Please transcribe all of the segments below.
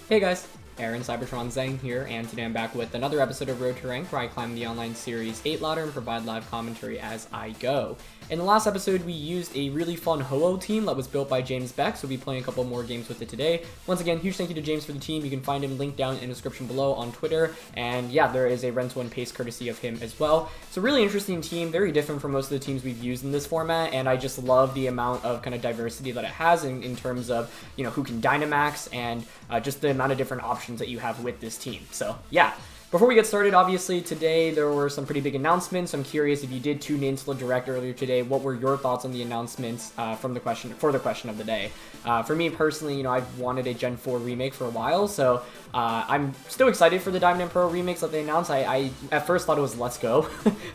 Hey guys, Aaron Cybertron Zhang here, and today I'm back with another episode of Road to Rank, where I climb the online series 8 ladder and provide live commentary as I go. In the last episode, we used a really fun Ho-Oh team that was built by James Baek, so we'll be playing a couple more games with it today. Once again, huge thank you to James for the team. You can find him linked down in the description below on Twitter, and yeah, there is a rental and paste courtesy of him as well. It's a really interesting team, very different from most of the teams we've used in this format, and I just love the amount of kind of diversity that it has in terms of, you know, who can Dynamax and just the amount of different options that you have with this team. So yeah. Before we get started, obviously, today there were some pretty big announcements. I'm curious if you did tune into the Direct earlier today, what were your thoughts on the announcements for the question of the day? For me personally, you know, I've wanted a Gen 4 remake for a while, so I'm still excited for the Diamond and Pearl remakes that they announced. I at first thought it was Let's Go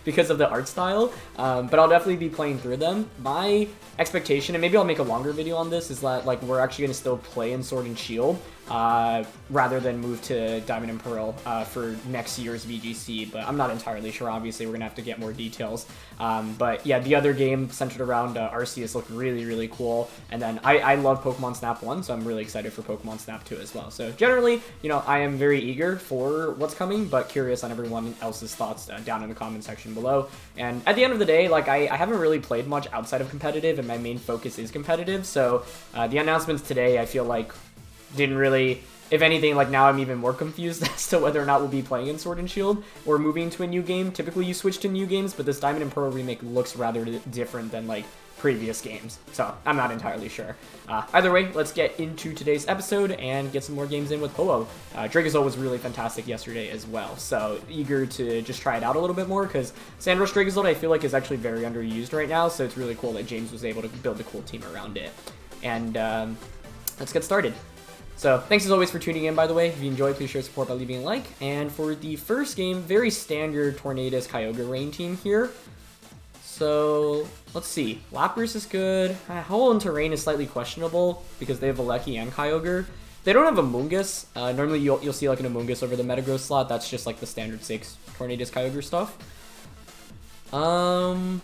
because of the art style, but I'll definitely be playing through them. My expectation, and maybe I'll make a longer video on this, is that like we're actually going to still play in Sword and Shield rather than move to Diamond and Pearl for next year's VGC, but I'm not entirely sure. Obviously, we're going to have to get more details. But yeah, the other game centered around Arceus looked really, really cool. And then I love Pokemon Snap 1, so I'm really excited for Pokemon Snap 2 as well. So generally, you know, I am very eager for what's coming, but curious on everyone else's thoughts down in the comment section below. And at the end of the day, like I haven't really played much outside of competitive, and my main focus is competitive. So the announcements today, I feel like didn't really, if anything, like now I'm even more confused as to whether or not we'll be playing in Sword and Shield or moving to a new game. Typically you switch to new games, but this Diamond and Pearl remake looks rather different than like previous games, so I'm not entirely sure. Either way, let's get into today's episode and get some more games in with Ho-Oh. Dracozolt was really fantastic yesterday as well, so eager to just try it out a little bit more, because Rush Dracozolt I feel like is actually very underused right now, so it's really cool that James was able to build a cool team around it. And let's get started. So, thanks as always for tuning in, by the way. If you enjoyed, please share support by leaving a like. And for the first game, very standard Tornadus Kyogre rain team here. So, let's see. Lapras is good. Ho-Oh and Terrain is slightly questionable because they have Regieleki and Kyogre. They don't have a Mungus. Normally, you'll see like an Amoonguss over the Metagross slot. That's just like the standard 6 Tornadus Kyogre stuff. I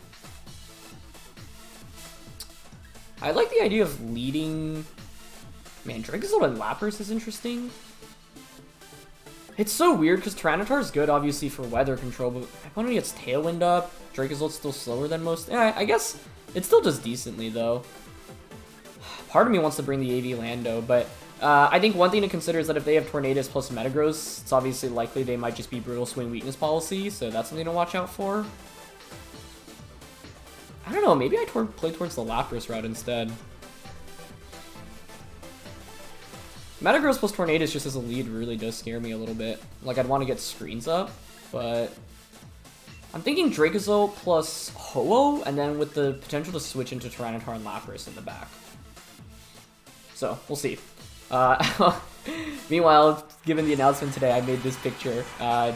like the idea of leading... Man, Dracozolt and Lapras is interesting. It's so weird because Tyranitar is good, obviously, for weather control, but my opponent gets Tailwind up. Dracozolt's still slower than most. Yeah, I guess it still does decently, though. Part of me wants to bring the AV Lando, but I think one thing to consider is that if they have Tornadus plus Metagross, it's obviously likely they might just be Brutal Swing Weakness Policy, so that's something to watch out for. I don't know, maybe I play towards the Lapras route instead. Metagross plus Tornadus just as a lead really does scare me a little bit. Like, I'd want to get screens up, but I'm thinking Dracozolt plus Ho-Oh, and then with the potential to switch into Tyranitar and Lapras in the back. So, we'll see. Meanwhile, given the announcement today, I made this picture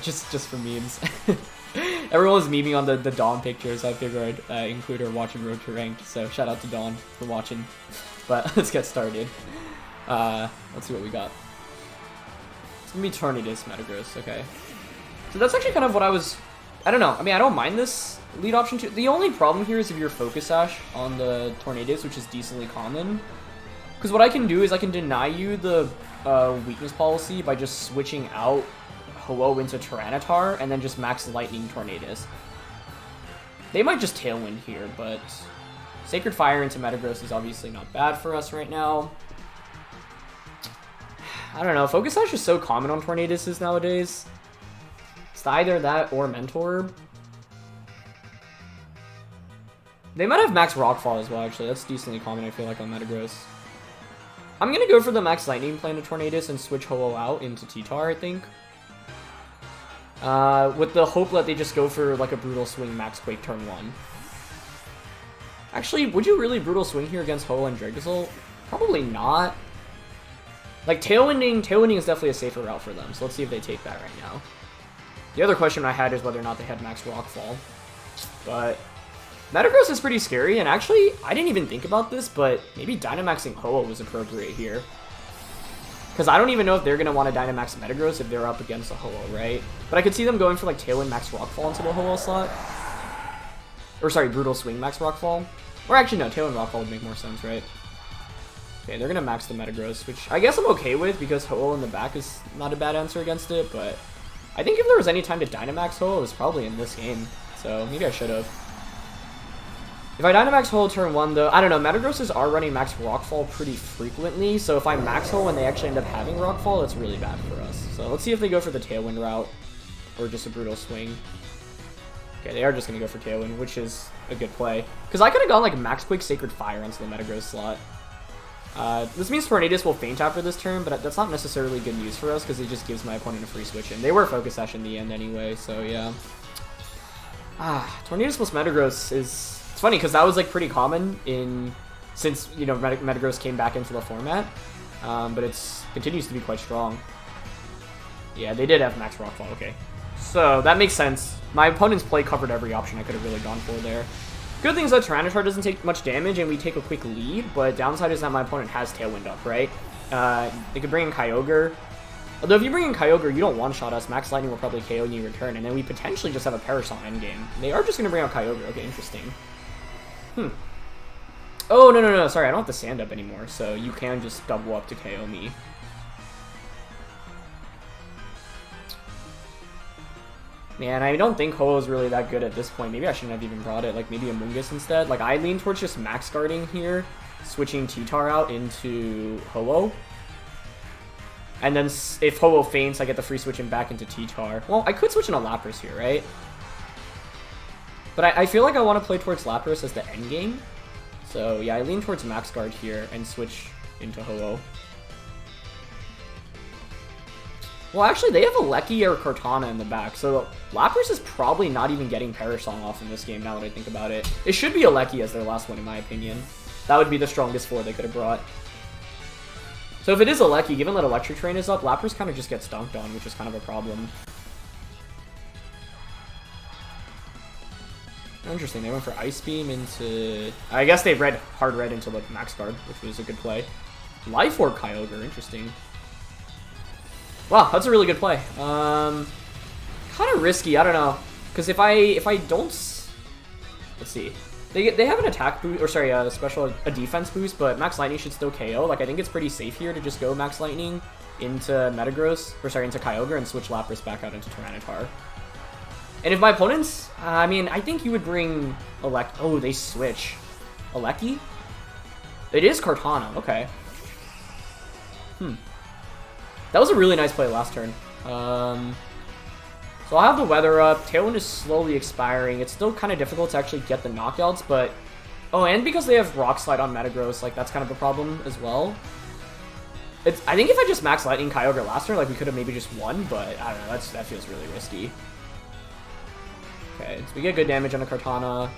just for memes. Everyone was memeing on the Dawn pictures, so I figured I'd include her watching Road to Ranked, so shout out to Dawn for watching. But let's get started. Let's see what we got. It's gonna be Tornadus, Metagross, okay. So that's actually kind of what I don't know. I mean, I don't mind this lead option too. The only problem here is if you're Focus Sash on the Tornadus, which is decently common. Because what I can do is I can deny you the weakness policy by just switching out Ho-Oh into Tyranitar and then just max Lightning Tornadus. They might just Tailwind here, but Sacred Fire into Metagross is obviously not bad for us right now. I don't know, Focus Sash is so common on Tornaduses nowadays. It's either that or Mentor. They might have Max Rockfall as well, actually. That's decently common, I feel like, on Metagross. I'm gonna go for the Max Lightning plan to Tornadus and switch Ho-Oh out into T-Tar, I think. With the hope that they just go for, like, a Brutal Swing Max Quake turn 1. Actually, would you really Brutal Swing here against Ho-Oh and Dracozolt? Probably not. Like, Tailwinding is definitely a safer route for them, so let's see if they take that right now. The other question I had is whether or not they had Max Rockfall. But Metagross is pretty scary, and actually, I didn't even think about this, but maybe Dynamaxing Ho-Oh was appropriate here. Because I don't even know if they're going to want to Dynamax Metagross if they're up against a Ho-Oh, right? But I could see them going for, like, Tailwind Max Rockfall into the Ho-Oh slot. Or, sorry, Brutal Swing Max Rockfall. Or actually, no, Tailwind Rockfall would make more sense, right? Okay, they're gonna max the Metagross, which I guess I'm okay with because Ho-Oh in the back is not a bad answer against it, but I think if there was any time to Dynamax Ho-Oh, it was probably in this game, so maybe I should have. If I Dynamax Ho-Oh turn 1, though, I don't know, Metagrosses are running max Rockfall pretty frequently, so if I max Ho-Oh and they actually end up having Rockfall, that's really bad for us. So let's see if they go for the Tailwind route, or just a Brutal Swing. Okay, they are just going to go for Tailwind, which is a good play. Because I could have gone like Max Quake Sacred Fire onto the Metagross slot. This means Tornadus will Feint after this turn, but that's not necessarily good news for us because it just gives my opponent a free switch in. They were Focus Sash in the end anyway, so yeah. Tornadus plus Metagross is... It's funny because that was like pretty common since, you know, Metagross came back into the format. But it continues to be quite strong. Yeah, they did have Max Rockfall, okay. So that makes sense. My opponent's play covered every option I could have really gone for there. Good thing is that Tyranitar doesn't take much damage and we take a quick lead, but downside is that my opponent has Tailwind up, right? They could bring in Kyogre. Although if you bring in Kyogre, you don't one-shot us. Max Lightning will probably KO you in return, and then we potentially just have a Parasol endgame. They are just going to bring out Kyogre. Okay, interesting. Oh, no. Sorry, I don't have to stand up anymore, so you can just double up to KO me. Man, I don't think Ho-Oh is really that good at this point. Maybe I shouldn't have even brought it. Like, maybe a Mungus instead. Like, I lean towards just max guarding here, switching T-Tar out into Ho-Oh. And then if Ho-Oh faints, I get the free switch back into T-Tar. Well, I could switch into Lapras here, right? But I feel like I want to play towards Lapras as the endgame. So, yeah, I lean towards max guard here and switch into Ho-Oh. Well, actually, they have a Lecky or Kartana in the back, so Lapras is probably not even getting Parasong off in this game, now that I think about it. It should be a Lecky as their last one, in my opinion. That would be the strongest 4 they could have brought. So if it is a Lecky, given that Electric Train is up, Lapras kind of just gets dunked on, which is kind of a problem. Interesting, they went for Ice Beam into... I guess they hard red into like Max Guard, which was a good play. Life Orb Kyogre, interesting. Wow, that's a really good play. Kind of risky, I don't know. Because if I don't... Let's see. They have an attack boost, or sorry, a defense boost, but Max Lightning should still KO. Like, I think it's pretty safe here to just go Max Lightning into Metagross, or sorry, into Kyogre, and switch Lapras back out into Tyranitar. And if my opponents... I mean, I think you would bring... Oh, they switch. Lecky? It is Kartana, okay. That was a really nice play last turn. So I'll have the weather up. Tailwind is slowly expiring. It's still kind of difficult to actually get the knockouts, but... Oh, and because they have Rock Slide on Metagross, like, that's kind of a problem as well. I think if I just Max Lightning Kyogre last turn, like, we could have maybe just won, but I don't know, that feels really risky. Okay, so we get good damage on a Kartana.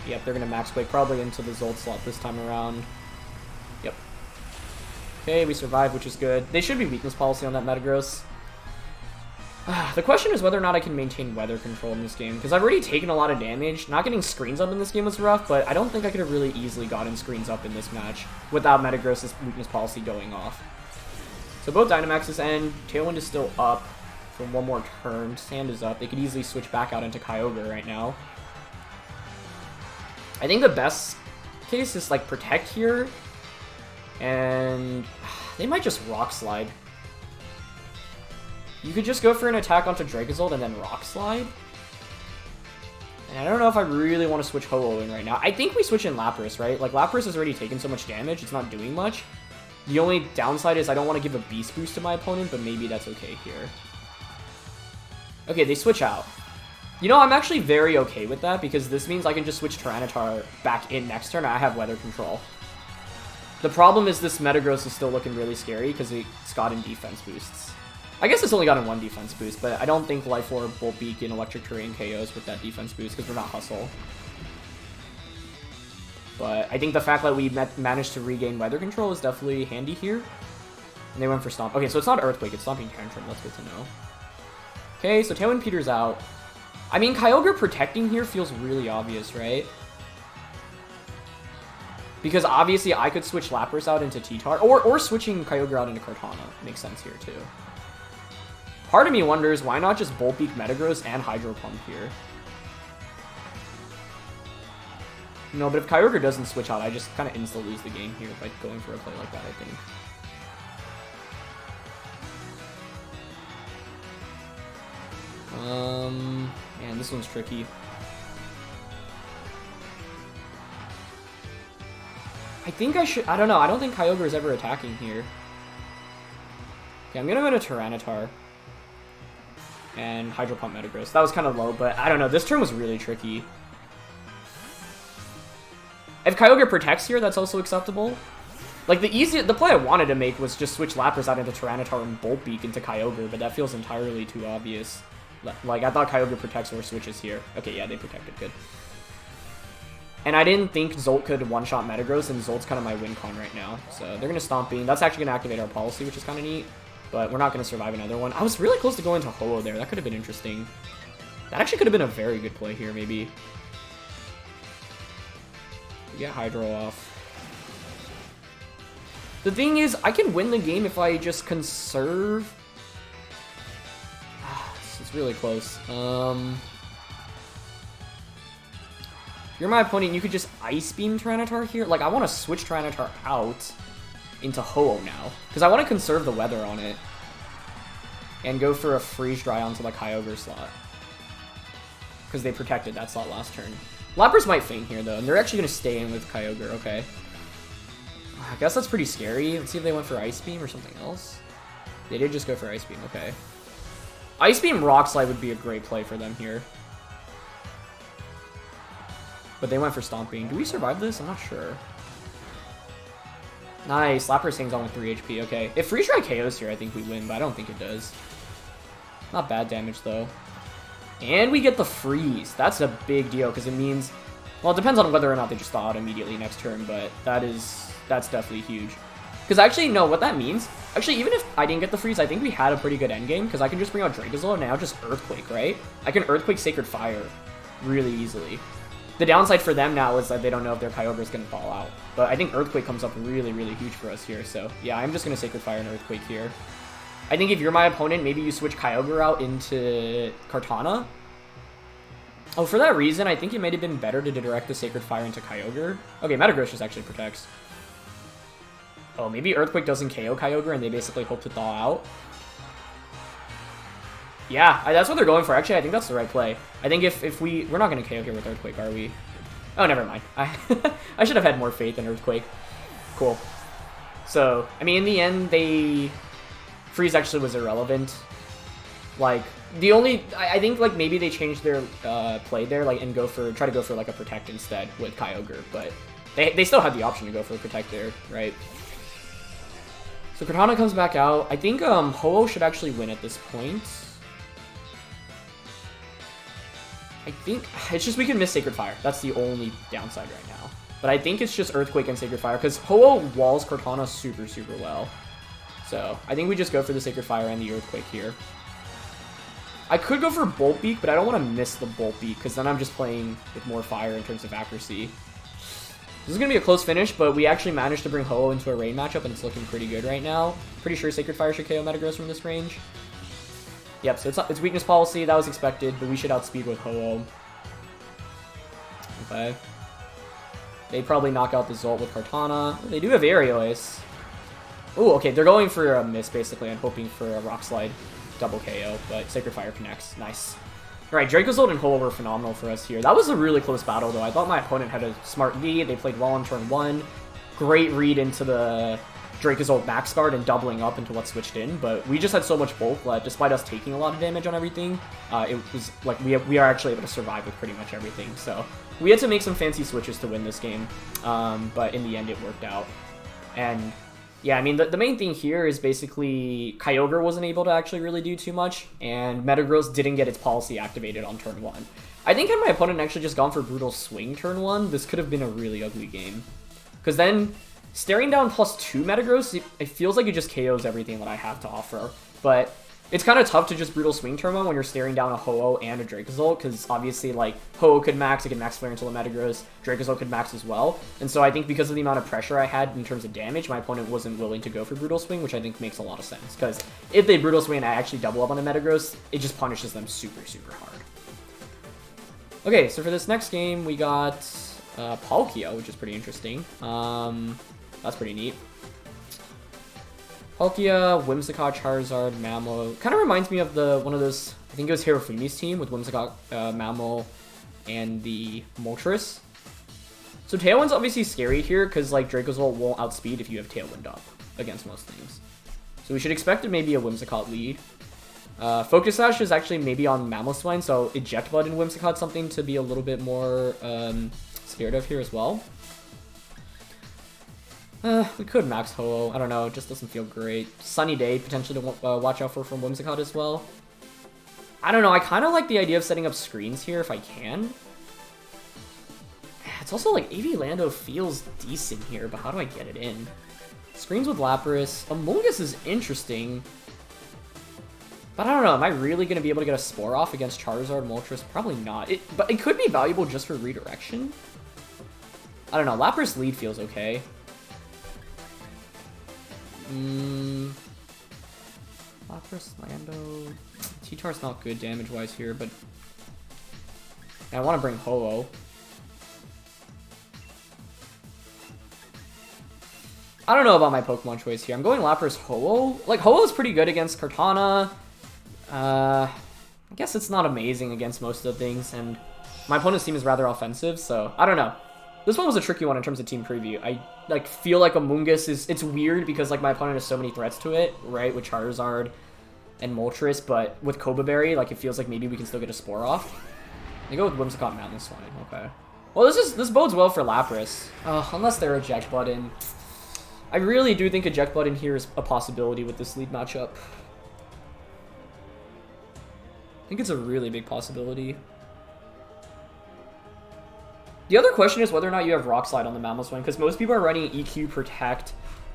Yep, they're going to Max Quake probably into the Zolt slot this time around. Yep. Okay, we survived, which is good. They should be weakness policy on that Metagross. The question is whether or not I can maintain weather control in this game, because I've already taken a lot of damage. Not getting screens up in this game was rough, but I don't think I could have really easily gotten screens up in this match without Metagross's weakness policy going off. So both Dynamaxes end. Tailwind is still up for one more turn. Sand is up. They could easily switch back out into Kyogre right now. I think the best case is like Protect here. And they might just Rock Slide. You could just go for an attack onto Dracozolt and then Rock Slide. And I don't know if I really want to switch Ho-Oh in right now. I think we switch in Lapras, right? Like, Lapras has already taken so much damage, it's not doing much. The only downside is I don't want to give a Beast Boost to my opponent, but maybe that's okay here. Okay, they switch out. You know, I'm actually very okay with that, because this means I can just switch Tyranitar back in next turn, and I have weather control. The problem is this Metagross is still looking really scary, because it's gotten defense boosts. I guess it's only gotten one defense boost, but I don't think Life Orb, Bolt Beak, and Electric Terrain KOs with that defense boost, because we're not Hustle. But I think the fact that we managed to regain weather control is definitely handy here. And they went for Stomp. Okay, so it's not Earthquake, it's Stomping Tantrum, that's good to know. Okay, so Tailwind peters out. I mean, Kyogre protecting here feels really obvious, right? Because obviously I could switch Lapras out into T-Tar, or switching Kyogre out into Kartana makes sense here too. Part of me wonders, why not just Bolt Beak Metagross and Hydro Pump here? No, but if Kyogre doesn't switch out, I just kind of instantly lose the game here by going for a play like that, I think. Man, this one's tricky. I think I should... I don't know. I don't think Kyogre is ever attacking here. Okay, I'm going to go to Tyranitar. And Hydro Pump Metagross. That was kind of low, but I don't know. This turn was really tricky. If Kyogre protects here, that's also acceptable. Like, the play I wanted to make was just switch Lapras out into Tyranitar and Bolt Beak into Kyogre, but that feels entirely too obvious. Like, I thought Kyogre protects or switches here. Okay, yeah, they protected. Good. And I didn't think Zolt could one-shot Metagross, and Zolt's kind of my win con right now. So they're going to Stomp Beam. That's actually going to activate our policy, which is kind of neat. But we're not going to survive another one. I was really close to going to Ho-Oh there. That could have been interesting. That actually could have been a very good play here, maybe. Get Hydro off. The thing is, I can win the game if I just conserve. It's really close. You're my opponent, you could just Ice Beam Tyranitar here. Like, I want to switch Tyranitar out into Ho-Oh now. Because I want to conserve the weather on it. And go for a Freeze Dry onto the Kyogre slot. Because they protected that slot last turn. Lapras might faint here, though. And they're actually going to stay in with Kyogre. Okay. I guess that's pretty scary. Let's see if they went for Ice Beam or something else. They did just go for Ice Beam. Okay. Ice Beam Rock Slide would be a great play for them here. But they went for Stomping. Do we survive this? I'm not sure. Nice. Lapras hangs on with 3 HP. Okay. If Freeze Dry KOs here, I think we win, but I don't think it does. Not bad damage, though. And we get the Freeze. That's a big deal, because it means... Well, it depends on whether or not they just thaw out immediately next turn, but that's definitely huge. Because actually, no, what that means... Actually, even if I didn't get the Freeze, I think we had a pretty good endgame, because I can just bring out Dracozolt and now just Earthquake, right? I can Earthquake Sacred Fire really easily. The downside for them now is that they don't know if their Kyogre is going to fall out. But I think Earthquake comes up really, really huge for us here. So, yeah, I'm just going to Sacred Fire and Earthquake here. I think if you're my opponent, maybe you switch Kyogre out into Kartana. Oh, for that reason, I think it might have been better to direct the Sacred Fire into Kyogre. Okay, Metagross just actually protects. Oh, maybe Earthquake doesn't KO Kyogre and they basically hope to thaw out. Yeah, that's what they're going for. Actually, I think that's the right play. I think if we're not going to KO here with Earthquake, are we? Oh, never mind. I should have had more faith in Earthquake. Cool. So, I mean, in the end, Freeze actually was irrelevant. Like, the only... I think, like, maybe they changed their play there, like, and try to go for, like, a Protect instead with Kyogre, but they still had the option to go for a Protect there, right? So, Kartana comes back out. I think Ho-Oh should actually win at this point. I think it's just we can miss Sacred Fire. That's the only downside right now. But I think it's just Earthquake and Sacred Fire because Ho-Oh walls Kartana super, super well. So I think we just go for the Sacred Fire and the Earthquake here. I could go for Bolt Beak, but I don't want to miss the Bolt Beak because then I'm just playing with more fire in terms of accuracy. This is going to be a close finish, but we actually managed to bring Ho-Oh into a rain matchup and it's looking pretty good right now. Pretty sure Sacred Fire should KO Metagross from this range. Yep, so it's weakness policy, that was expected, but we should outspeed with Ho-Oh. Okay. They probably knock out the Zolt with Kartana. They do have Aerial Ace. Ooh, okay, they're going for a miss, basically, and hoping for a Rock Slide double KO, but Sacred Fire connects. Nice. Alright, Dracozolt and Ho-Oh were phenomenal for us here. That was a really close battle, though. I thought my opponent had a smart lead. They played well on turn 1. Great read into the Dracozolt max guard and doubling up into what switched in, but we just had so much bulk that despite us taking a lot of damage on everything, it was like we are actually able to survive with pretty much everything. So we had to make some fancy switches to win this game, but in the end it worked out. And yeah, I mean, the main thing here is basically Kyogre wasn't able to actually really do too much, and Metagross didn't get its policy activated on turn 1. I think had my opponent actually just gone for Brutal Swing turn 1, this could have been a really ugly game. Because then staring down +2 Metagross, it feels like it just KOs everything that I have to offer. But it's kind of tough to just Brutal Swing turn 1 when you're staring down a Ho-Oh and a Dracozolt, because obviously, like, Ho-Oh could max, it could max Flare until a Metagross, Dracozolt could max as well. And so I think because of the amount of pressure I had in terms of damage, my opponent wasn't willing to go for Brutal Swing, which I think makes a lot of sense. Because if they Brutal Swing and I actually double up on a Metagross, it just punishes them super, super hard. Okay, so for this next game, we got Palkia, which is pretty interesting. That's pretty neat. Palkia, Whimsicott, Charizard, Mamo. Kind of reminds me of one of those, I think it was Hirofumi's team with Whimsicott, Mamo, and the Moltres. So Tailwind's obviously scary here because like Dracozolt won't outspeed if you have Tailwind up against most things. So we should expect maybe a Whimsicott lead. Focus Sash is actually maybe on Mamoswine, so Eject Button Whimsicott something to be a little bit more scared of here as well. We could max Ho-Oh. I don't know, it just doesn't feel great. Sunny Day potentially to watch out for from Whimsicott as well. I don't know, I kind of like the idea of setting up screens here if I can. It's also like AV Lando feels decent here, but how do I get it in? Screens with Lapras. Among Us is interesting. But I don't know, am I really going to be able to get a Spore off against Charizard, Moltres? Probably not. But it could be valuable just for redirection. I don't know, Lapras lead feels okay. Lapras, Lando... T-Tar's not good damage-wise here, but... I want to bring Ho-Oh. I don't know about my Pokemon choice here. I'm going Lapras Ho-Oh. Like, Ho-Oh's pretty good against Kartana. I guess it's not amazing against most of the things, and my opponent's team is rather offensive, so I don't know. This one was a tricky one in terms of team preview. I like feel like Amoonguss it's weird because like my opponent has so many threats to it, right? With Charizard and Moltres, but with Koba Berry, like it feels like maybe we can still get a Spore off. I go with Whimsicott Mamoswine. Okay. Well, this bodes well for Lapras, unless they're Eject Button. I really do think Eject Button here is a possibility with this lead matchup. I think it's a really big possibility. The other question is whether or not you have Rock Slide on the Mamoswine, because most people are running EQ, Protect,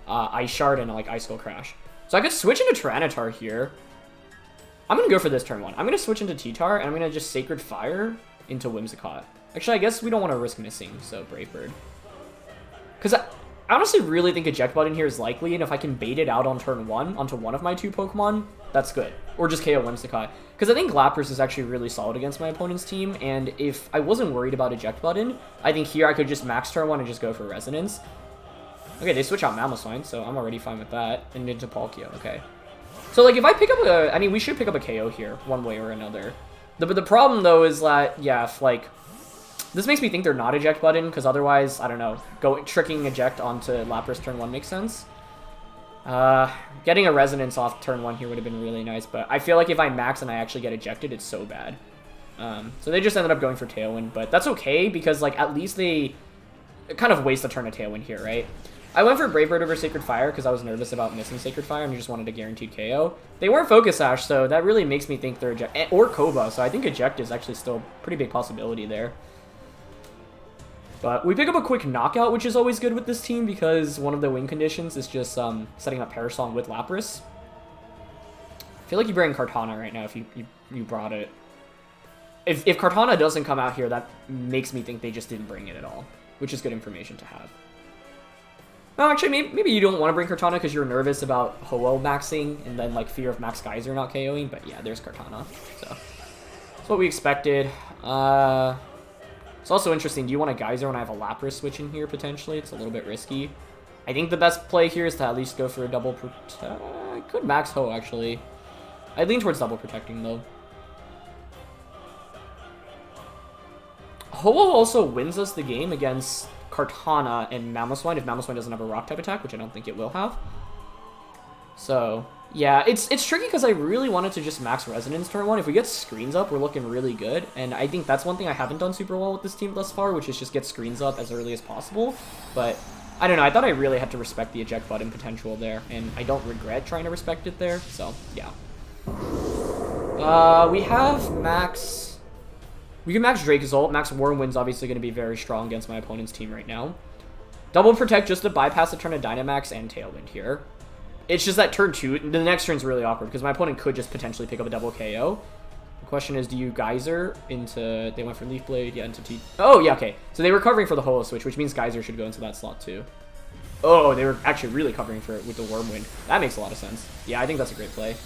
Ice Shard, and like Ice Skull Crash. So I could switch into Tyranitar here. I'm going to go for this turn one. I'm going to switch into T-Tar, and I'm going to just Sacred Fire into Whimsicott. Actually, I guess we don't want to risk missing, so Brave Bird. Because I honestly really think Eject Button here is likely, and if I can bait it out on turn one onto one of my two Pokemon, that's good. Or just KO Whimsicott. Because I think Lapras is actually really solid against my opponent's team, and if I wasn't worried about Eject Button, I think here I could just max turn one and just go for Resonance. Okay, they switch out Mamoswine, so I'm already fine with that. And into Palkia, okay. So, like, if I pick up I mean, we should pick up a KO here, one way or another. The problem, though, is that, yeah, if, like... This makes me think they're not Eject Button, because otherwise, I don't know, tricking Eject onto Lapras turn 1 makes sense. Getting a Resonance off turn 1 here would have been really nice, but I feel like if I max and I actually get ejected, it's so bad. So they just ended up going for Tailwind, but that's okay, because, like, at least they kind of waste a turn of Tailwind here, right? I went for Brave Bird over Sacred Fire because I was nervous about missing Sacred Fire and I just wanted a guaranteed KO. They weren't Focus Sash, so that really makes me think they're Eject, or Koba, so I think Eject is actually still a pretty big possibility there. But we pick up a quick Knockout, which is always good with this team because one of the win conditions is just setting up Parasong with Lapras. I feel like you bring Kartana right now if you brought it. If Kartana doesn't come out here, that makes me think they just didn't bring it at all, which is good information to have. No, actually, maybe you don't want to bring Kartana because you're nervous about Ho-Oh maxing and then like fear of Max Geyser not KOing, but yeah, there's Kartana. So that's what we expected. It's also interesting, do you want a Geyser when I have a Lapras switch in here, potentially? It's a little bit risky. I think the best play here is to at least go for a double protect. I could max Ho, actually. I lean towards double protecting, though. Ho also wins us the game against Kartana and Mamoswine if Mamoswine doesn't have a Rock-type attack, which I don't think it will have. So, yeah, it's tricky because I really wanted to just max Resonance turn 1. If we get screens up, we're looking really good. And I think that's one thing I haven't done super well with this team thus far, which is just get screens up as early as possible. But, I don't know, I thought I really had to respect the Eject Button potential there. And I don't regret trying to respect it there, so, yeah. We have max... We can max Dracozolt. Max Whirlwind's obviously going to be very strong against my opponent's team right now. Double Protect just to bypass a turn of Dynamax and Tailwind here. It's just that turn 2, the next turn's really awkward because my opponent could just potentially pick up a double KO. The question is, do you Geyser into... They went for Leaf Blade, yeah, into T... Oh, yeah, okay. So they were covering for the Holo Switch, which means Geyser should go into that slot too. Oh, they were actually really covering for it with the Wormwind. That makes a lot of sense. Yeah, I think that's a great play.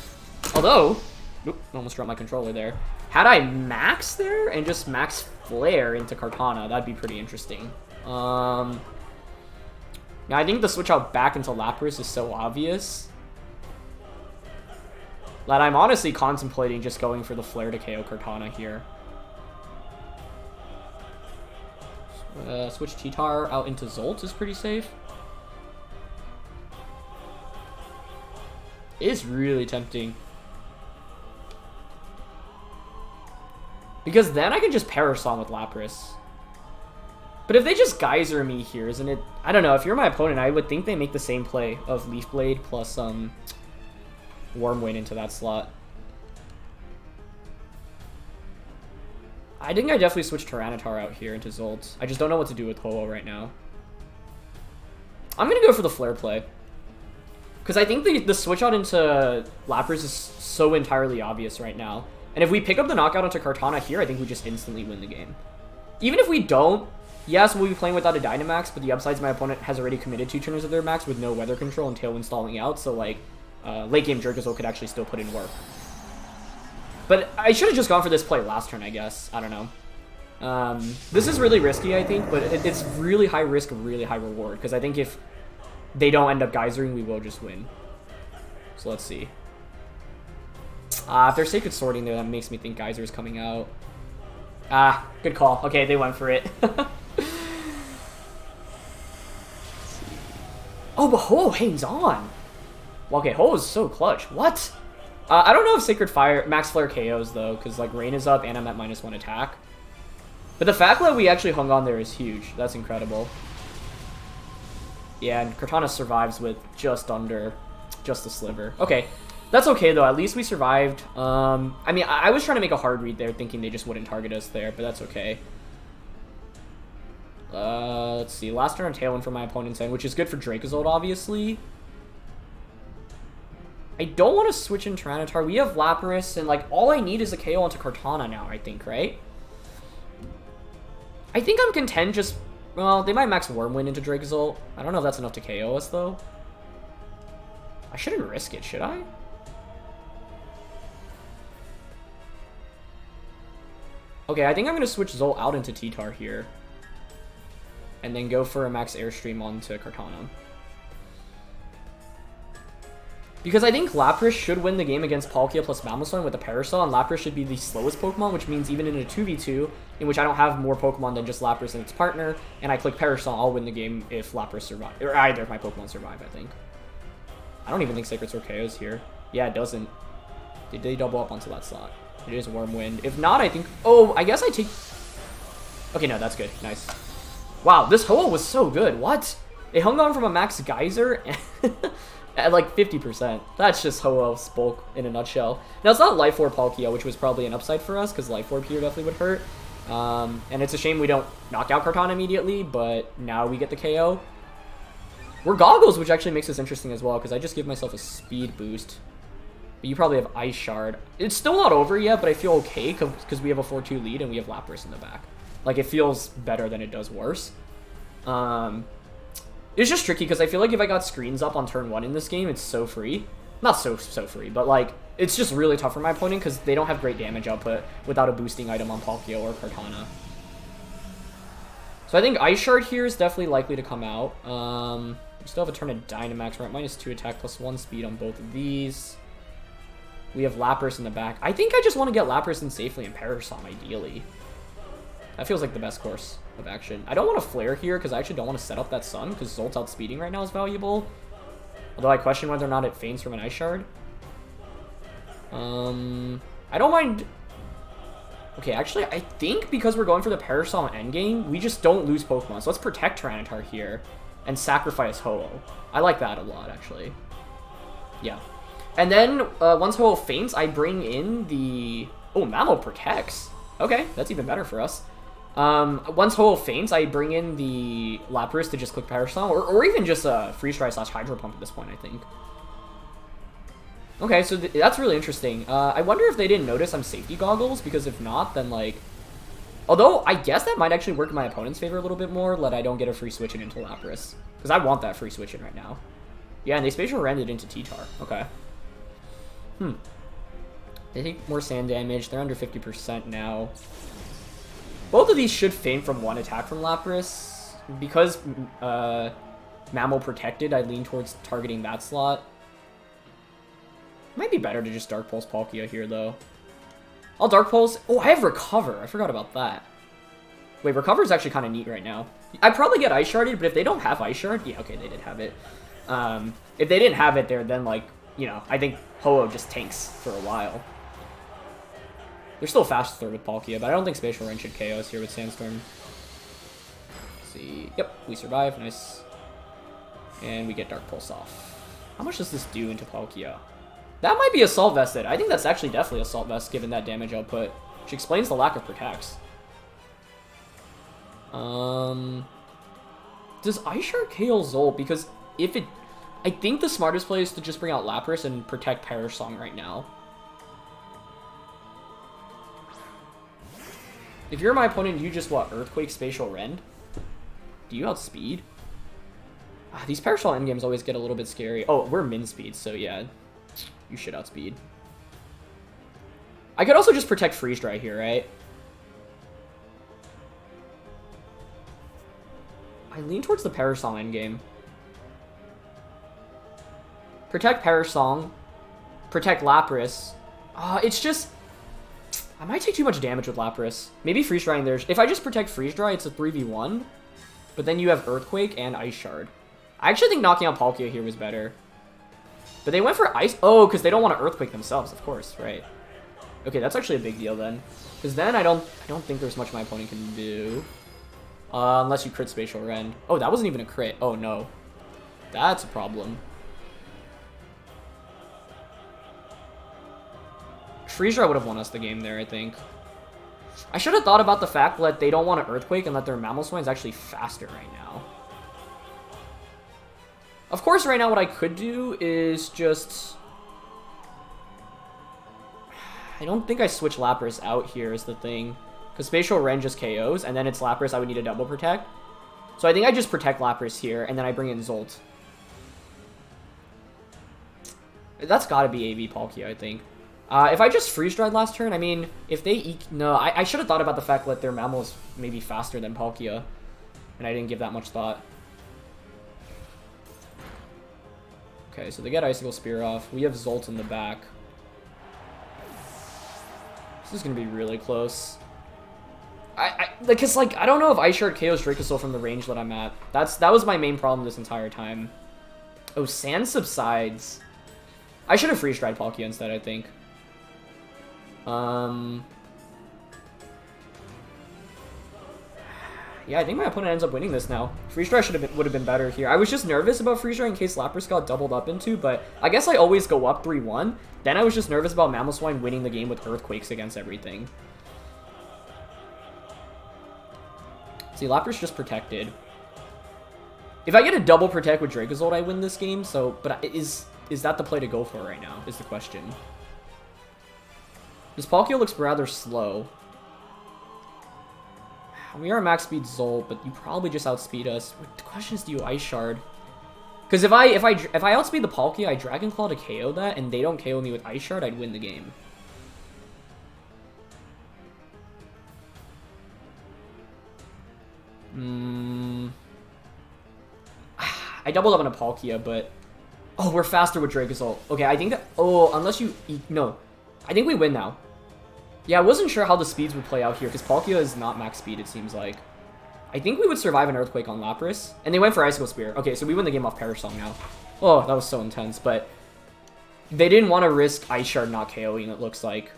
Although... Oop, almost dropped my controller there. Had I max there and just max Flare into Kartana, that'd be pretty interesting. Now, I think the switch out back into Lapras is so obvious that I'm honestly contemplating just going for the Flare to KO Kartana here. Switch T-Tar out into Zolt is pretty safe. It is really tempting. Because then I can just Parasol with Lapras. But if they just Geyser me here, isn't it? I don't know. If you're my opponent, I would think they make the same play of Leaf Blade plus Wormwind into that slot. I think I definitely switch Tyranitar out here into Zolt. I just don't know what to do with Ho-Oh right now. I'm going to go for the Flare play. Because I think the switch out into Lapras is so entirely obvious right now. And if we pick up the knockout onto Kartana here, I think we just instantly win the game. Even if we don't, yes, we'll be playing without a Dynamax, but the upside's my opponent has already committed 2 turns of their max with no weather control and Tailwind stalling out, so like, late game Dracozolt could actually still put in work. But I should have just gone for this play last turn, I guess. I don't know. This is really risky, I think, but it's really high risk, really high reward, because I think if they don't end up Geysering, we will just win. So let's see. If they're Sacred Sorting there, that makes me think Geyser is coming out. Good call. Okay, they went for it. Oh, but Ho hangs on. Well, okay, Ho is so clutch. What? I don't know if Sacred Fire, Max Flare KOs though, because like Rain is up and I'm at -1 attack. But the fact that we actually hung on there is huge. That's incredible. Yeah, and Kartana survives with just a sliver. Okay, that's okay though. At least we survived. I mean, I was trying to make a hard read there, thinking they just wouldn't target us there, but that's okay. Let's see. Last turn on Tailwind for my opponent's end, which is good for Dracozolt, obviously. I don't want to switch in Tyranitar. We have Lapras, and like all I need is a KO onto Kartana now, I think, right? I think I'm content just... Well, they might max Wormwind into Dracozolt. I don't know if that's enough to KO us, though. I shouldn't risk it, should I? Okay, I think I'm going to switch Zolt out into T-Tar here. And then go for a max Airstream onto Kartana. Because I think Lapras should win the game against Palkia plus Mamoswine with a Parasol, and Lapras should be the slowest Pokemon, which means even in a 2v2, in which I don't have more Pokemon than just Lapras and its partner, and I click Parasol, I'll win the game if Lapras survive, or either of my Pokemon survive, I think. I don't even think Sacred Sword KOs here. Yeah, it doesn't. Did they double up onto that slot? It is Wormwind. If not, I think... Oh, I guess I take... Okay, no, that's good. Nice. Wow, this Ho-Oh was so good. What? It hung on from a max Geyser at like 50%. That's just Ho-Oh's bulk in a nutshell. Now, it's not Life Orb Palkia, which was probably an upside for us, because Life Orb here definitely would hurt. And it's a shame we don't knock out Kartana immediately, but now we get the KO. We're Goggles, which actually makes this interesting as well, because I just give myself a speed boost. But you probably have Ice Shard. It's still not over yet, but I feel okay, because we have a 4-2 lead, and we have Lapras in the back. Like, it feels better than it does worse. It's just tricky, because I feel like if I got screens up on turn 1 in this game, it's so free. Not so free, but, like, it's just really tough for my opponent, because they don't have great damage output without a boosting item on Palkia or Kartana. So I think Ice Shard here is definitely likely to come out. We still have a turn of Dynamax. We're at -2 attack, +1 speed on both of these. We have Lapras in the back. I think I just want to get Lapras in safely and Parasol, ideally. That feels like the best course of action. I don't want to Flare here, because I actually don't want to set up that Sun, because Zolt's outspeeding right now is valuable. Although I question whether or not it feints from an Ice Shard. I don't mind... Okay, actually, I think because we're going for the Parasol endgame, we just don't lose Pokemon. So let's protect Tyranitar here and sacrifice Ho-Oh. I like that a lot, actually. Yeah. And then, once Ho-Oh faints, I bring in the... Oh, Mamo protects. Okay, that's even better for us. Once Ho-Oh faints, I bring in the Lapras to just click Parasol, or even just a Freeze Dry / Hydro Pump at this point, I think. Okay, so that's really interesting. I wonder if they didn't notice I'm Safety Goggles, because if not, then, like... Although, I guess that might actually work in my opponent's favor a little bit more, that I don't get a free switch in into Lapras. Because I want that free switch in right now. Yeah, and they Spatial Rended into T-Tar. Okay. They take more sand damage. They're under 50% now. Both of these should feint from one attack from Lapras. because Mammal protected, I lean towards targeting that slot. Might be better to just Dark Pulse Palkia here, though. I'll Dark Pulse. Oh, I have Recover. I forgot about that. Wait, Recover is actually kind of neat right now. I'd probably get Ice Sharded, but if they don't have Ice Shard... Yeah, okay, they did have it. If they didn't have it there, then, like, you know, I think Ho-Oh just tanks for a while. They're still faster with Palkia, but I don't think Spatial Rain should KO us here with Sandstorm. Let's see. Yep, we survive. Nice. And we get Dark Pulse off. How much does this do into Palkia? That might be Assault Vested. I think that's actually definitely Assault Vest given that damage output, which explains the lack of Protects. Does Ice Shard KO Zolt? Because if it... I think the smartest play is to just bring out Lapras and protect Perish Song right now. If you're my opponent, you just, what, Earthquake, Spatial Rend? Do you outspeed? These Perish Song endgames always get a little bit scary. Oh, we're min speed, so yeah. You should outspeed. I could also just protect Freeze Dry here, right? I lean towards the Perish Song endgame. Protect Perish Song. Protect Lapras. It's just... I might take too much damage with Lapras. Maybe Freeze Drying there. If I just protect Freeze Dry, it's a 3v1. But then you have Earthquake and Ice Shard. I actually think knocking out Palkia here was better. But they went for Ice... Oh, because they don't want to Earthquake themselves, of course, right. Okay, that's actually a big deal then. Because then I don't think there's much my opponent can do. Unless you crit Spatial Rend. Oh, that wasn't even a crit. Oh, no. That's a problem. Freeze Dry would have won us the game there, I think. I should have thought about the fact that they don't want to Earthquake and that their Mamoswine is actually faster right now. Of course, right now what I could do is just... I don't think I switch Lapras out here is the thing. Because Spatial Rend just KOs, and then it's Lapras, I would need a double protect. So I think I just protect Lapras here, and then I bring in Zolt. That's gotta be AV Palkia, I think. If I just Freeze Dried last turn, I mean, if they... No, I should have thought about the fact that their Mammal is maybe faster than Palkia. And I didn't give that much thought. Okay, so they get Icicle Spear off. We have Zolt in the back. This is going to be really close. Because, like, I don't know if Ice Shard KOs Dracozolt from the range that I'm at. That was my main problem this entire time. Oh, Sand subsides. I should have Freeze Dried Palkia instead, I think. Yeah, I think my opponent ends up winning this now. Freeze Dry would have been better here. I was just nervous about Freeze Dry in case Lapras got doubled up into, but I guess I always go up 3-1. Then I was just nervous about Mamoswine winning the game with Earthquakes against everything. See, Lapras just protected. If I get a double protect with Dracozolt, I win this game, so... But is that the play to go for right now, is the question. This Palkia looks rather slow. We are max speed Zolt, but you probably just outspeed us. The question is, do you Ice Shard? Because if I outspeed the Palkia, I Dragon Claw to KO that, and they don't KO me with Ice Shard, I'd win the game. I doubled up on a Palkia, but... Oh, we're faster with Dracozolt. Okay, I think that... Oh, unless you... No. I think we win now. Yeah, I wasn't sure how the speeds would play out here, because Palkia is not max speed, it seems like. I think we would survive an Earthquake on Lapras. And they went for Icicle Spear. Okay, so we win the game off Perish Song now. Oh, that was so intense, but... They didn't want to risk Ice Shard not KOing, it looks like.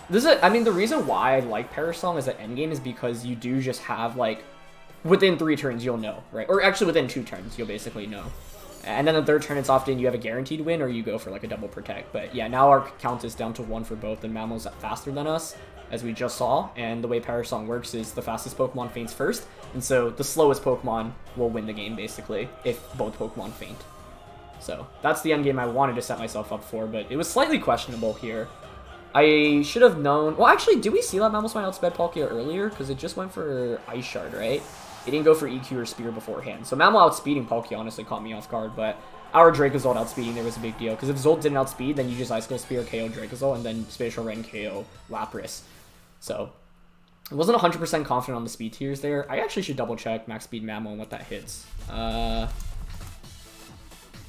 This is... I mean, the reason why I like Perish Song as an endgame is because you do just have, like... Within 3 turns, you'll know, right? Or actually, within 2 turns, you'll basically know. And then the 3rd turn, it's often you have a guaranteed win or you go for like a double protect. But yeah, now our count is down to 1 for both, and Mammo's faster than us, as we just saw. And the way Perish Song works is the fastest Pokemon faints first, and so the slowest Pokemon will win the game, basically, if both Pokemon faint. So that's the end game I wanted to set myself up for, but it was slightly questionable here. I should have known... Well, actually, did we see that Mamoswine outsped Palkia earlier? Because it just went for Ice Shard, right? It didn't go for EQ or Spear beforehand. So Mammal outspeeding Palkia honestly caught me off guard, but our Dracozolt outspeeding there was a big deal. Because if Zolt didn't outspeed, then you just Icicle Spear KO Dracozolt, and then Spatial Rend KO Lapras. So, I wasn't 100% confident on the speed tiers there. I actually should double check max speed Mammo and what that hits.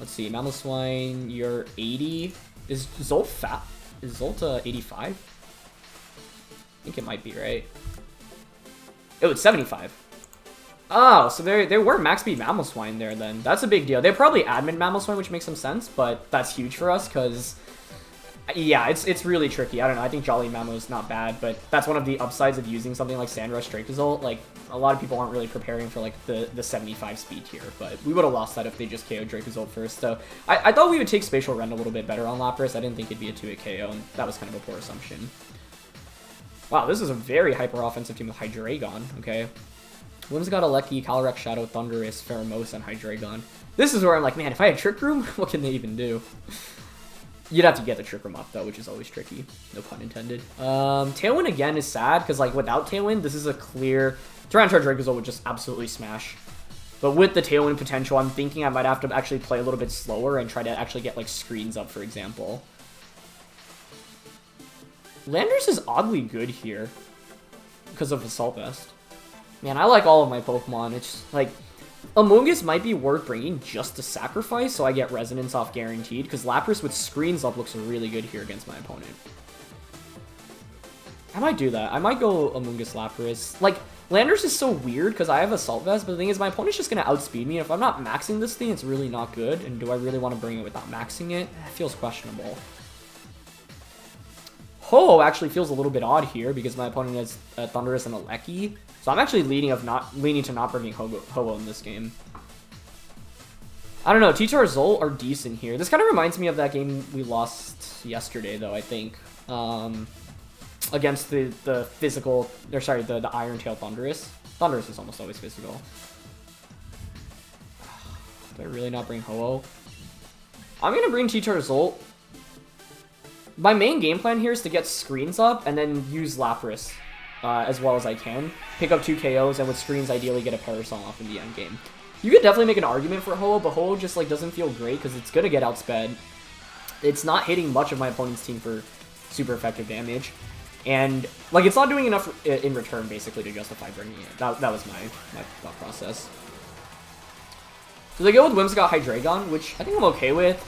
Let's see, Mamoswine, you're 80. Is Zolt fat? Is Zolt 85? I think it might be, right? Oh, it's 75. Oh, so they were max speed Mamoswine there then. That's a big deal. They're probably admin Mamoswine, which makes some sense, but that's huge for us because, yeah, it's really tricky. I don't know. I think Jolly Mamo is not bad, but that's one of the upsides of using something like Rush Dracozolt. Like, a lot of people aren't really preparing for, like, the 75 speed tier, but we would have lost that if they just KO'd Dracozolt first. So I thought we would take Spatial Rend a little bit better on Lapras. I didn't think it'd be a 2-hit KO, and that was kind of a poor assumption. Wow, this is a very hyper-offensive team with Hydreigon, okay? Whimsicott, Gieleki, Calyrex, Shadow, Thundurus, Pheromosa, and Hydreigon. This is where I'm like, man, if I had Trick Room, what can they even do? You'd have to get the Trick Room up, though, which is always tricky. No pun intended. Tailwind, again, is sad, because, like, without Tailwind, this is a clear... Tyranitar Dracozolt would just absolutely smash. But with the Tailwind potential, I'm thinking I might have to actually play a little bit slower and try to actually get, like, screens up, for example. Landers is oddly good here because of Assault Vest. Man, I like all of my Pokemon. It's like, Amoonguss might be worth bringing just to sacrifice so I get Resonance off guaranteed, because Lapras with screens up looks really good here against my opponent. I might do that. I might go Amoonguss Lapras. Like, Landers is so weird because I have Assault Vest, but the thing is my opponent's just going to outspeed me. If I'm not maxing this thing, it's really not good. And do I really want to bring it without maxing it? It feels questionable. Ho actually feels a little bit odd here because my opponent has Thundurus and Gieleki. So I'm actually leaning to not bringing Ho-Oh in this game. I don't know, T-Tar Zolt are decent here. This kind of reminds me of that game we lost yesterday, though, I think. Against the physical, or sorry, the Iron Tail Thundurus. Thundurus is almost always physical. Do I really not bring Ho-Oh? I'm going to bring T-Tar Zolt. My main game plan here is to get screens up and then use Lapras as well as I can. Pick up 2 KOs and with screens ideally get a Parasol off in the end game. You could definitely make an argument for Ho-Oh, but Ho-Oh just like doesn't feel great because it's going to get outsped. It's not hitting much of my opponent's team for super effective damage. And like it's not doing enough in return basically to justify bringing it. That was my thought process. So they go with Whimsicott Hydreigon, which I think I'm okay with.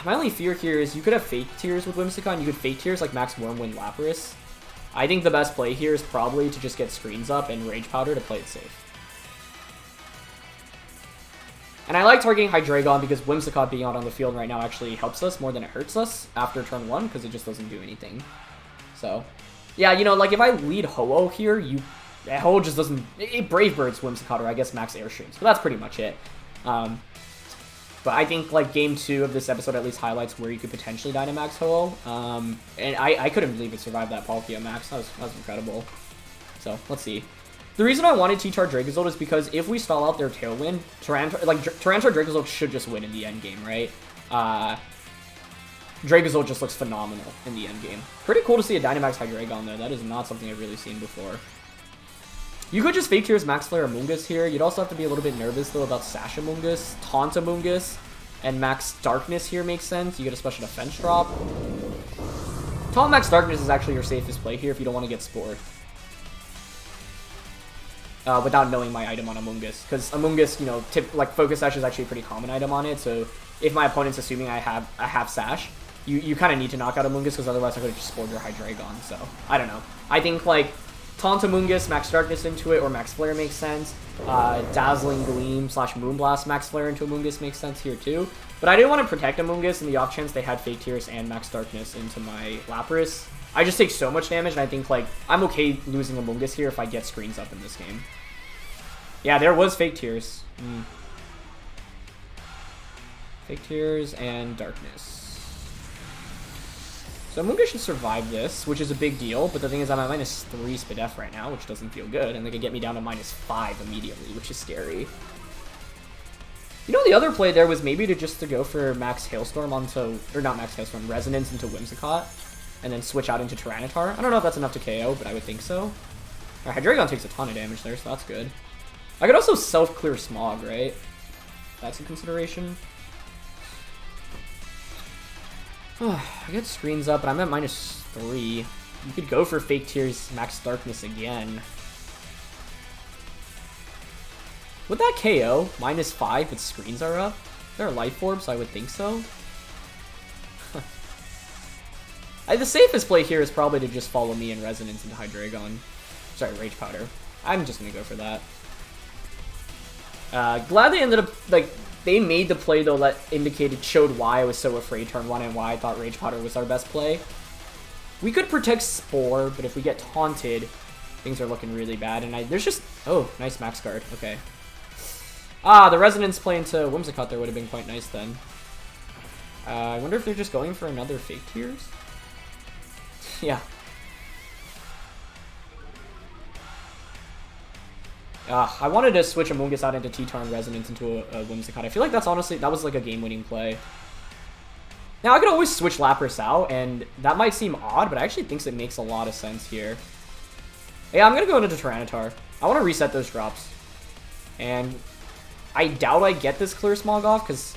My only fear here is you could have Fake Tears with Whimsicott, and you could Fake Tears like Max Wormwind Lapras. I think the best play here is probably to just get screens up and Rage Powder to play it safe. And I like targeting Hydreigon because Whimsicott being out on the field right now actually helps us more than it hurts us after turn 1 because it just doesn't do anything. So, yeah, you know, like if I lead Ho-Oh here, Ho-Oh just doesn't... It Brave Birds Whimsicott or I guess Max Airstreams, but that's pretty much it. But I think, like, Game 2 of this episode at least highlights where you could potentially Dynamax Ho-Oh. And I couldn't believe it survived that Palkia Max. That was incredible. So, let's see. The reason I wanted T-Tar Dracozolt is because if we stall out their Tailwind, Tyranitar Dracozolt should just win in the end game, right? Dracozolt just looks phenomenal in the end game. Pretty cool to see a Dynamax Hydreigon there. That is not something I've really seen before. You could just Fake Tears Max Flare Amoonguss here. You'd also have to be a little bit nervous, though, about Sash Amoonguss, Taunt Amoonguss, and Max Darkness here makes sense. You get a special defense drop. Taunt Max Darkness is actually your safest play here if you don't want to get Spored. Without knowing my item on Amoonguss. Because Amoonguss, you know, like Focus Sash is actually a pretty common item on it, so if my opponent's assuming I have Sash, you kind of need to knock out Amoonguss, because otherwise I could have just Spored your Hydreigon, so I don't know. I think, like, Taunt Amoonguss, Max Darkness into it, or Max Flare makes sense. Dazzling Gleam / Moonblast Max Flare into Amoonguss makes sense here too. But I didn't want to protect Amoonguss in the off chance they had Fake Tears and Max Darkness into my Lapras. I just take so much damage, and I think, like, I'm okay losing Amoonguss here if I get screens up in this game. Yeah, there was Fake Tears. Fake Tears and Darkness. So Amoonguss should survive this, which is a big deal, but the thing is I'm at -3 SpDef right now, which doesn't feel good, and they could get me down to -5 immediately, which is scary. You know, the other play there was maybe to go for Max Hailstorm onto, or not Max Hailstorm, Resonance into Whimsicott, and then switch out into Tyranitar. I don't know if that's enough to KO, but I would think so. Hydreigon takes a ton of damage there, so that's good. I could also self-clear Smog, right? That's a consideration. I get screens up, but I'm at -3. You could go for Fake Tears Max Darkness again. Would that KO? -5, but screens are up? They're a Life Orb, so I would think so. The safest play here is probably to just follow me and Resonance into Hydreigon. Sorry, Rage Powder. I'm just gonna go for that. Glad they ended up, like, they made the play, though, that showed why I was so afraid turn 1 and why I thought Rage Powder was our best play. We could protect Spore, but if we get taunted, things are looking really bad. And there's just... Oh, nice Max Guard. Okay. Ah, the Resonance play into Whimsicott there would have been quite nice then. I wonder if they're just going for another Fake Tears? Yeah. I wanted to switch Amoonguss out into T-Tar and Resonance into a Whimsicott. I feel like that's honestly... That was like a game-winning play. Now, I could always switch Lapras out, and that might seem odd, but I actually think it makes a lot of sense here. Yeah, I'm going to go into Tyranitar. I want to reset those drops. And I doubt I get this Clear Smog off, because...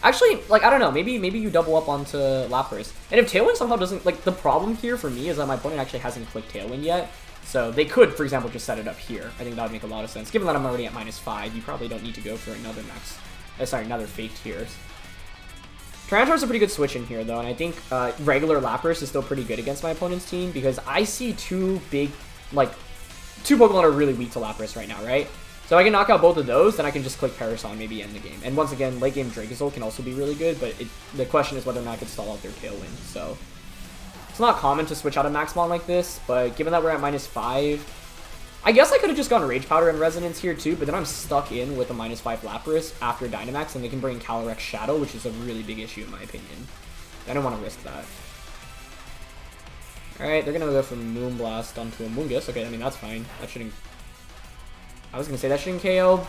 Actually, like, I don't know, maybe you double up onto Lapras. And if Tailwind somehow doesn't... Like, the problem here for me is that my opponent actually hasn't clicked Tailwind yet. So they could, for example, just set it up here. I think that would make a lot of sense. Given that I'm already at -5, you probably don't need to go for another another Fake Tears. Tyranitar's a pretty good switch in here, though, and I think regular Lapras is still pretty good against my opponent's team, because I see two Pokemon are really weak to Lapras right now, right? So I can knock out both of those, then I can just click Parasol, maybe end the game. And once again, late game Dracozolt can also be really good, but the question is whether or not I could stall out their Tailwind, so... It's not common to switch out a Maxmon like this, but given that we're at -5, I guess I could have just gone Rage Powder and Resonance here too, but then I'm stuck in with a -5 Lapras after Dynamax, and they can bring Calyrex Shadow, which is a really big issue in my opinion. I don't want to risk that. Alright, they're going to go from Moonblast onto Amoonguss. Okay, I mean, that's fine. That shouldn't... I was going to say that shouldn't KO.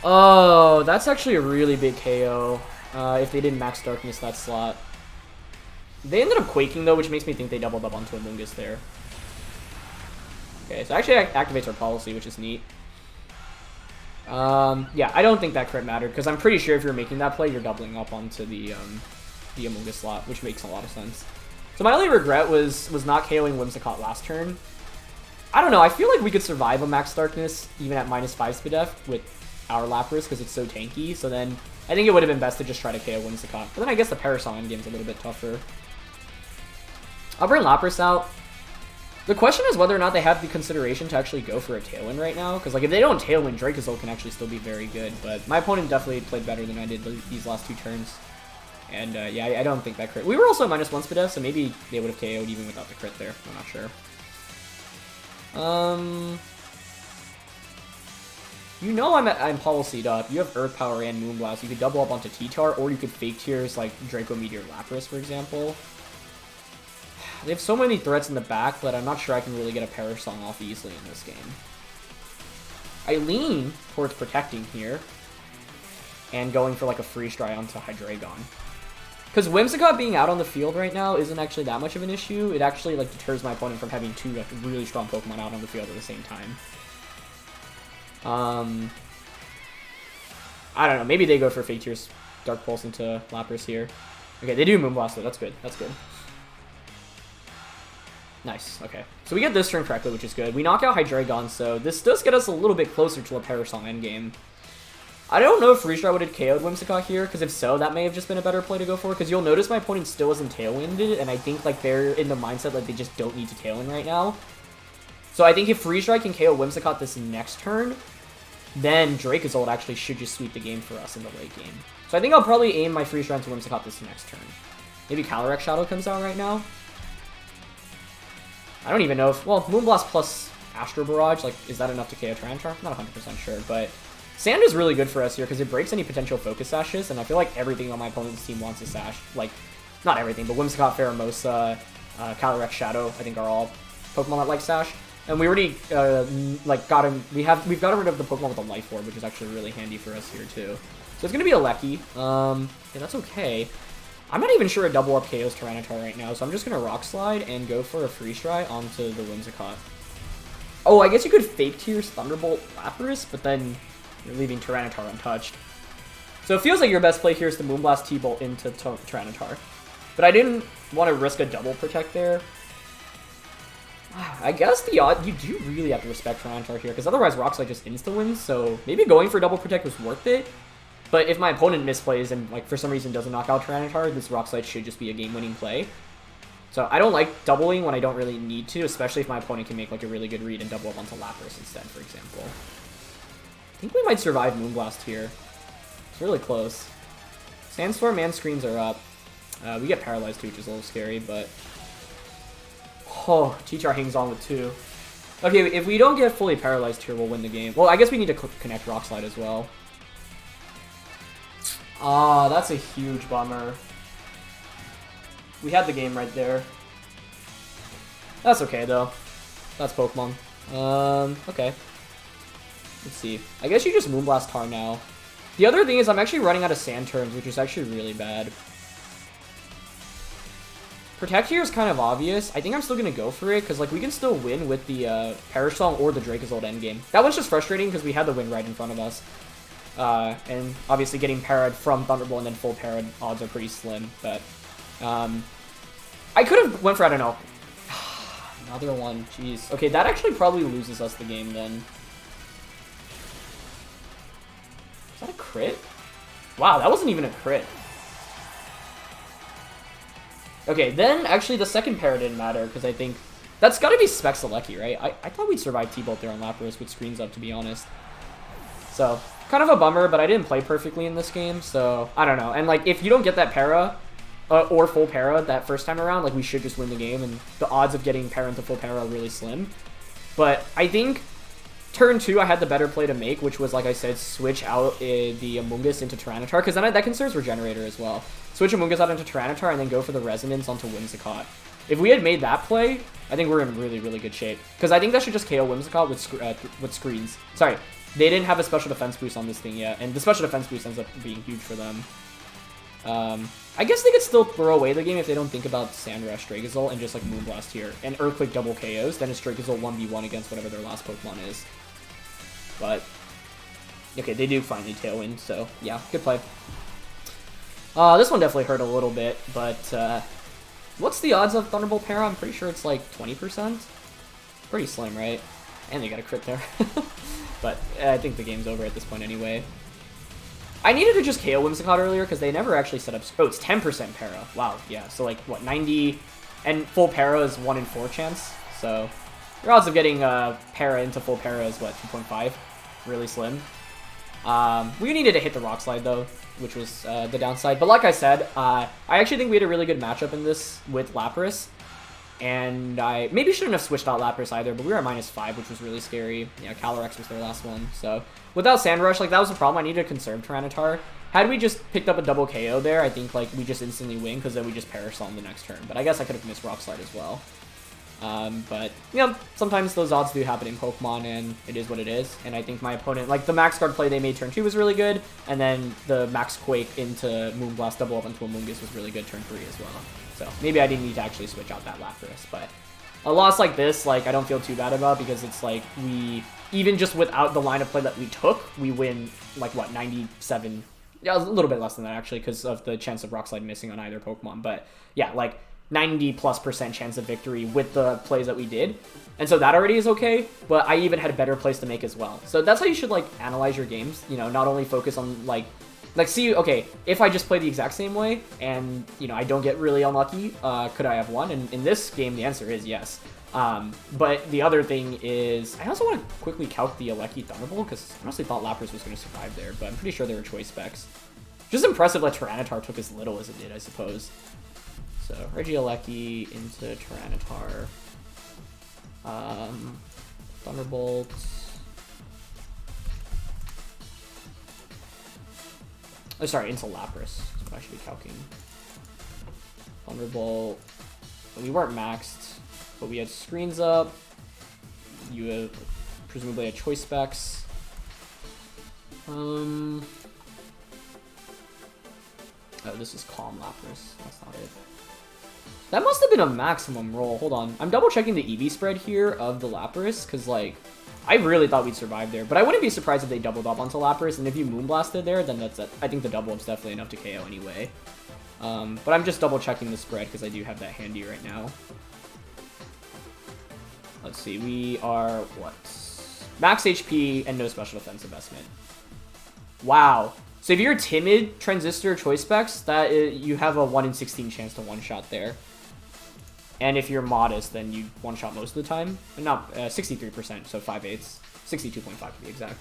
Oh, that's actually a really big KO if they didn't Max Darkness that slot. They ended up Quaking, though, which makes me think they doubled up onto Amoonguss there. Okay, so actually activates our policy, which is neat. Yeah, I don't think that crit mattered, because I'm pretty sure if you're making that play, you're doubling up onto the Amoonguss slot, which makes a lot of sense. So my only regret was not KOing Whimsicott last turn. I don't know, I feel like we could survive a Max Darkness, even at -5 Spadef, with our Lapras, because it's so tanky, so then I think it would have been best to just try to KO Whimsicott. But then I guess the Parasol endgame's a little bit tougher. I'll bring Lapras out. The question is whether or not they have the consideration to actually go for a Tailwind right now, because like if they don't Tailwind, Dracozolt can actually still be very good, but my opponent definitely played better than I did these last 2 turns. And yeah, I don't think that crit. We were also at -1 Spadef, so maybe they would have KO'd even without the crit there. I'm not sure. You know I'm Policy'd up. You have Earth Power and Moonblast. You could double up onto T-Tar, or you could Fake Tears like Draco Meteor Lapras, for example. They have so many threats in the back that I'm not sure I can really get a Parasong off easily in this game. I lean towards protecting here and going for like a Freeze Dry onto Hydreigon. Because Whimsicott being out on the field right now isn't actually that much of an issue. It actually like deters my opponent from having 2 like, really strong Pokemon out on the field at the same time. I don't know. Maybe they go for Fake Tears Dark Pulse into Lapras here. Okay, they do Moonblast though. That's good. That's good. Nice, okay. So we get this turn correctly, which is good. We knock out Hydreigon, so this does get us a little bit closer to a Parasol endgame. I don't know if Freeze Dry would have KO'd Whimsicott here, because if so, that may have just been a better play to go for, because you'll notice my opponent still isn't Tailwinded, and I think like they're in the mindset like they just don't need to Tailwind right now. So I think if Freeze Dry can KO Whimsicott this next turn, then Dracozolt actually should just sweep the game for us in the late game. So I think I'll probably aim my Freeze Dry into Whimsicott this next turn. Maybe Calyrex Shadow comes out right now. I don't even know if... Well, Moonblast plus Astro Barrage, like, is that enough to KO Tyranitar? I'm not 100% sure, but... Sand is really good for us here, because it breaks any potential Focus Sashes, and I feel like everything on my opponent's team wants a Sash. Like, not everything, but Whimsicott, Pheromosa, Calyrex Shadow, I think are all Pokemon that like Sash. And we already, like, got him... We've gotten rid of the Pokemon with a Life Orb, which is actually really handy for us here, too. So it's going to be a Lecky. Yeah, that's okay. I'm not even sure a double up KO's Tyranitar right now, so I'm just going to Rock Slide and go for a Freeze Dry onto the Whimsicott. Oh, I guess you could Fake Tears Thunderbolt Lapras, but then you're leaving Tyranitar untouched. So it feels like your best play here is to Moonblast T-Bolt into Tyranitar. But I didn't want to risk a double protect there. I guess the odd, you do really have to respect Tyranitar here, because otherwise Rock Slide just insta-wins, so maybe going for double protect was worth it. But if my opponent misplays and, like, for some reason doesn't knock out Tyranitar, this Rock Slide should just be a game-winning play. So I don't like doubling when I don't really need to, especially if my opponent can make, like, a really good read and double up onto Lapras instead, for example. I think we might survive Moonblast here. It's really close. Sandstorm and Screens are up. We get paralyzed too, which is a little scary, but... Oh, T-Char hangs on with 2. Okay, if we don't get fully paralyzed here, we'll win the game. Well, I guess we need to connect Rock Slide as well. Ah, that's a huge bummer. We had the game right there. That's okay, though. That's Pokemon. Okay. Let's see. I guess you just Moonblast Tar now. The other thing is I'm actually running out of Sand turns, which is actually really bad. Protect here is kind of obvious. I think I'm still going to go for it, because like we can still win with the Perish Song or the Dracozolt endgame. That one's just frustrating, because we had the win right in front of us. And obviously getting parried from Thunderbolt and then full parried odds are pretty slim, but... I could have went for, I don't know. Another one, jeez. Okay, that actually probably loses us the game then. Is that a crit? Wow, that wasn't even a crit. Okay, then actually the second pair didn't matter, because I think that's got to be Specs-Alecki, right? I thought we'd survive T-Bolt there on Lapras with Screens up, to be honest. So, kind of a bummer, but I didn't play perfectly in this game, so I don't know. And like, if you don't get that para, or full para that first time around, like we should just win the game, and the odds of getting para into full para are really slim. But I think turn 2 I had the better play to make, which was, like I said, switch out the Amoonguss into Tyranitar, because then that conserves Regenerator as well. Switch Amoonguss out into Tyranitar, and then go for the Resonance onto Whimsicott. If we had made that play, I think we're in really, really good shape. Because I think that should just KO Whimsicott with Screens. Sorry, they didn't have a special defense boost on this thing yet, and the special defense boost ends up being huge for them. I guess they could still throw away the game if they don't think about Sand Rush Dracozolt and just like Moonblast here. And Earthquake double KOs, then it's Dracozolt 1v1 against whatever their last Pokemon is. But, okay, they do finally Tailwind, so yeah, good play. This one definitely hurt a little bit, but what's the odds of Thunderbolt Para? I'm pretty sure it's like 20%. Pretty slim, right? And they got a crit there. But I think the game's over at this point anyway. I needed to just KO Whimsicott earlier because they never actually set up... Oh, it's 10% Para. Wow, yeah. So like, what, 90... And full Para is 1 in 4 chance. So your odds of getting Para into full Para is, what, 2.5? Really slim. We needed to hit the Rock Slide, though, which was the downside. But like I said, I actually think we had a really good matchup in this with Lapras. And I maybe shouldn't have switched out Lapras either, but we were at -5, which was really scary. Yeah, Calyrex was their last one. So without Sand Rush, like, that was the problem. I needed to conserve Tyranitar. Had we just picked up a double KO there, I think, like, we just instantly win, because then we just Perish on the next turn. But I guess I could have missed Rock Slide as well. But, you know, sometimes those odds do happen in Pokemon, and it is what it is. And I think my opponent, like, the Max Guard play they made turn 2 was really good, and then the Max Quake into Moonblast double up into Amoonguss was really good turn 3 as well. So maybe I didn't need to actually switch out that Lapras, but a loss like this, like, I don't feel too bad about, because it's like we, even just without the line of play that we took, we win, like, what, 97, yeah, a little bit less than that, actually, because of the chance of Rock Slide missing on either Pokemon, but yeah, like, 90+% chance of victory with the plays that we did, and so that already is okay, but I even had a better plays to make as well. So that's how you should, like, analyze your games, you know, not only focus on, like, see, okay, if I just play the exact same way, and, you know, I don't get really unlucky, could I have won? And in this game, the answer is yes. But the other thing is, I also want to quickly calc the Alecki Thunderbolt, because I honestly thought Lapras was going to survive there, but I'm pretty sure they were choice specs. Just impressive that Tyranitar took as little as it did, I suppose. So, Regieleki into Tyranitar. Thunderbolt. Oh, sorry, into Lapras. That's what I should be calcing. Thunderbolt. We weren't maxed, but we had Screens up. You have presumably had choice specs. Oh, this is Calm Lapras. That's not it. That must have been a maximum roll. Hold on. I'm double checking the EV spread here of the Lapras, because, like, I really thought we'd survive there, but I wouldn't be surprised if they doubled up onto Lapras, and if you Moonblasted there, then that's it. I think the double up's definitely enough to KO anyway. But I'm just double checking the spread because I do have that handy right now. Let's see, we are, what? Max HP and no special defense investment. Wow. So if you're timid, Transistor, Choice Specs, you have a 1 in 16 chance to one-shot there. And if you're modest, then you one-shot most of the time. Not 63%, so 5/8. 62.5 to be exact.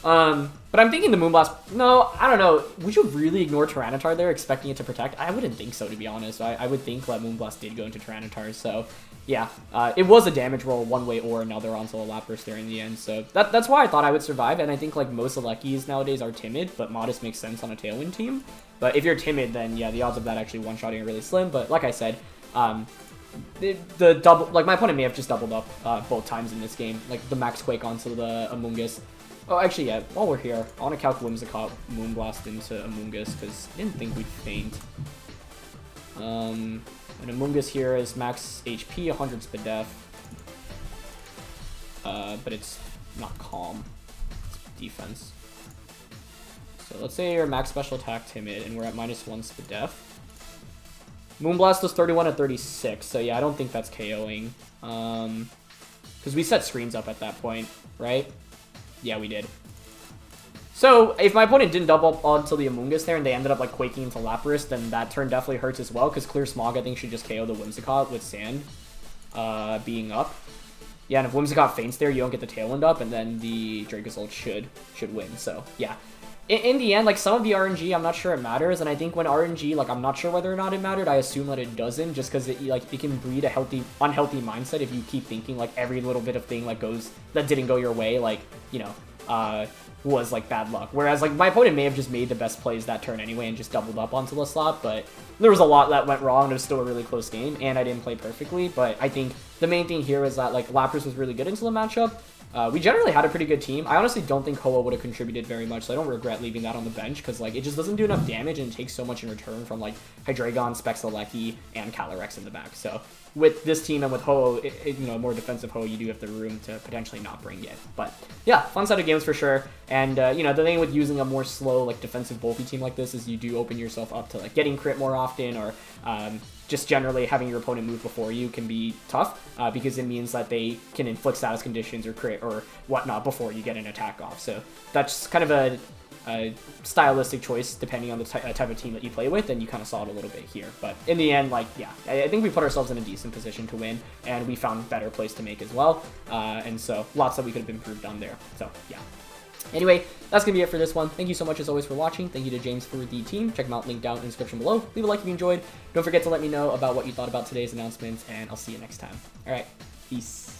But I'm thinking the Moonblast... No, I don't know. Would you really ignore Tyranitar there, expecting it to protect? I wouldn't think so, to be honest. I would think that Moonblast did go into Tyranitar, so... Yeah, it was a damage roll one way or another onto a Lapras there in the end, so that's why I thought I would survive, and I think like most Elekis nowadays are timid, but modest makes sense on a Tailwind team. But if you're timid, then yeah, the odds of that actually one-shotting are really slim, but like I said, the double, like my opponent may have just doubled up both times in this game, like the Max Quake onto the Amoonguss. Oh, actually, yeah, while we're here, I want to calc Whimsicott Moonblast into Amoonguss, because I didn't think we'd faint. And Amoonguss here is max HP, 100 speed def. But it's not calm. It's defense. So let's say you're max special attack timid, and we're at -1 speed def. Moonblast was 31 at 36, so yeah, I don't think that's KOing. Because we set screens up at that point, right? Yeah, we did. So, if my opponent didn't double up onto the Amoonguss there and they ended up like quaking into Lapras, then that turn definitely hurts as well, because Clear Smog I think should just KO the Whimsicott with Sand being up. Yeah, and if Whimsicott faints there, you don't get the Tailwind up, and then the Dracozolt should win, so yeah. In the end, like some of the RNG, I'm not sure it matters, and I think when RNG, like I'm not sure whether or not it mattered, I assume that it doesn't, just because it can breed a unhealthy mindset if you keep thinking like every little bit of thing like that didn't go your way, like, you know, was like bad luck. Whereas like my opponent may have just made the best plays that turn anyway and just doubled up onto the slot, but there was a lot that went wrong. It was still a really close game, and I didn't play perfectly, but I think the main thing here is that like Lapras was really good into the matchup. We generally had a pretty good team. I honestly don't think Hoa would have contributed very much, so I don't regret leaving that on the bench, because like it just doesn't do enough damage and it takes so much in return from like Hydreigon, Specs-Eleki, and Calyrex in the back. So with this team and with Hoa, you know, more defensive Hoa, you do have the room to potentially not bring it. But yeah, fun set of games for sure. And you know, the thing with using a more slow, like defensive bulky team like this is you do open yourself up to like getting crit more often, or just generally having your opponent move before you can be tough, because it means that they can inflict status conditions or crit or whatnot before you get an attack off. So that's kind of a stylistic choice depending on the type of team that you play with, and you kind of saw it a little bit here. But in the end, like, yeah, I think we put ourselves in a decent position to win, and we found better plays to make as well. And so lots that we could have improved on there. So yeah. Anyway, that's going to be it for this one. Thank you so much as always for watching. Thank you to James for the team. Check him out, link down in the description below. Leave a like if you enjoyed. Don't forget to let me know about what you thought about today's announcements, and I'll see you next time. All right, peace.